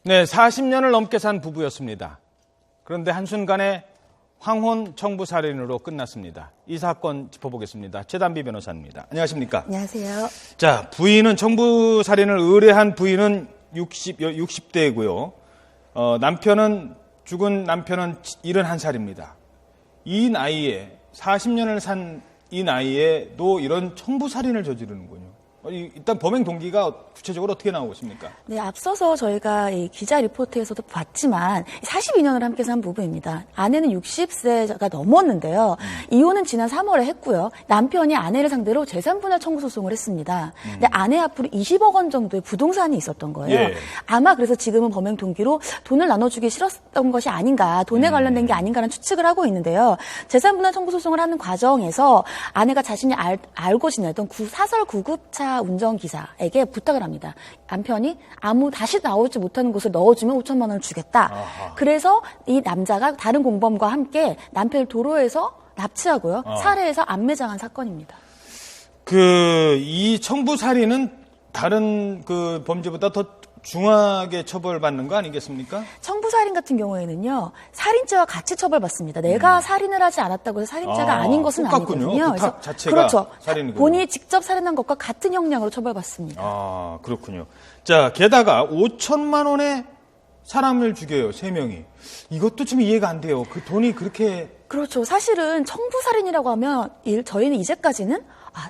네, 40년을 넘게 산 부부였습니다. 그런데 한순간에 황혼 청부 살인으로 끝났습니다. 이 사건 짚어보겠습니다. 최단비 변호사입니다. 안녕하십니까? 안녕하세요. 자, 부인은 청부 살인을 의뢰한 부인은 60대이고요. 죽은 남편은 71살입니다. 이 나이에 40년을 산 이 나이에도 이런 청부 살인을 저지르는군요. 일단 범행 동기가 구체적으로 어떻게 나오고 있습니까? 네, 앞서서 저희가 이 기자 리포트에서도 봤지만 42년을 함께 산 부부입니다. 아내는 60세가 넘었는데요. 이혼은 지난 3월에 했고요. 남편이 아내를 상대로 재산분할 청구 소송을 했습니다. 근데 아내 앞으로 20억 원 정도의 부동산이 있었던 거예요. 예. 아마 그래서 지금은 범행 동기로 돈을 나눠주기 싫었던 것이 아닌가, 돈에 관련된 게 아닌가라는 추측을 하고 있는데요. 재산분할 청구 소송을 하는 과정에서 아내가 자신이 알고 지내던 사설 구급차 운전기사에게 부탁을 합니다. 남편이 다시 나오지 못하는 곳을 넣어주면 5천만 원을 주겠다. 아하. 그래서 이 남자가 다른 공범과 함께 남편을 도로에서 납치하고요. 살해해서 안매장한 사건입니다. 이 청부 살인은 다른 범죄보다 더 중하게 처벌받는 거 아니겠습니까? 청부살인 같은 경우에는요, 살인죄와 같이 처벌받습니다. 내가 살인을 하지 않았다고 해서 살인죄가 아닌 것은 똑같군요. 아니거든요. 부탁 자체가 그렇죠. 살인이군요. 본인이 직접 살인한 것과 같은 형량으로 처벌받습니다. 아, 그렇군요. 자, 게다가 5천만 원에 사람을 죽여요, 3명이. 이것도 좀 이해가 안 돼요. 그 돈이 그렇게. 그렇죠. 사실은 청부살인이라고 하면 저희는 이제까지는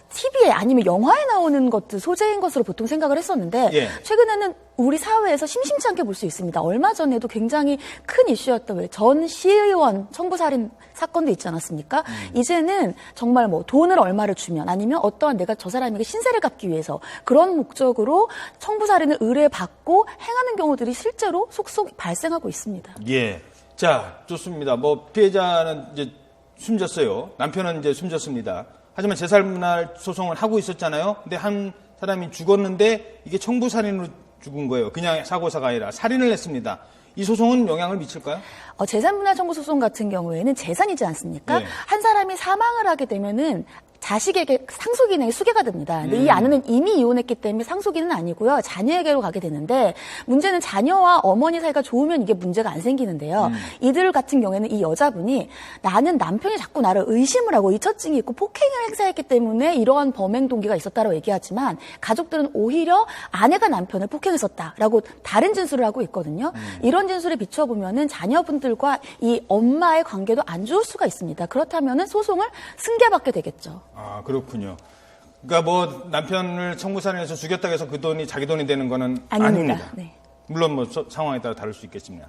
TV에 아니면 영화에 나오는 것들 소재인 것으로 보통 생각을 했었는데 예. 최근에는 우리 사회에서 심심치 않게 볼 수 있습니다. 얼마 전에도 굉장히 큰 이슈였던 전 시의원 청부살인 사건도 있지 않았습니까? 이제는 정말 돈을 얼마를 주면 아니면 어떠한 내가 저 사람에게 신세를 갚기 위해서 그런 목적으로 청부살인을 의뢰받고 행하는 경우들이 실제로 속속 발생하고 있습니다. 예. 자, 좋습니다. 피해자는 이제 숨졌어요. 남편은 이제 숨졌습니다. 하지만 재산분할 소송을 하고 있었잖아요. 근데 한 사람이 죽었는데 이게 청부살인으로 죽은 거예요. 그냥 사고사가 아니라 살인을 했습니다. 이 소송은 영향을 미칠까요? 재산분할 청구 소송 같은 경우에는 재산이지 않습니까? 네. 한 사람이 사망을 하게 되면은 자식에게 상속인에게 수계가 됩니다. 근데 이 아내는 이미 이혼했기 때문에 상속인은 아니고요. 자녀에게로 가게 되는데 문제는 자녀와 어머니 사이가 좋으면 이게 문제가 안 생기는데요. 이들 같은 경우에는 이 여자분이 나는 남편이 자꾸 나를 의심을 하고 의처증이 있고 폭행을 행사했기 때문에 이러한 범행 동기가 있었다라고 얘기하지만 가족들은 오히려 아내가 남편을 폭행했었다라고 다른 진술을 하고 있거든요. 이런 진술에 비춰보면은 자녀분들과 이 엄마의 관계도 안 좋을 수가 있습니다. 그렇다면은 소송을 승계받게 되겠죠. 아, 그렇군요. 그러니까 남편을 청부살인해서 죽였다고 해서 그 돈이 자기 돈이 되는 거는 아닙니다. 네. 물론 상황에 따라 다를 수 있겠지만.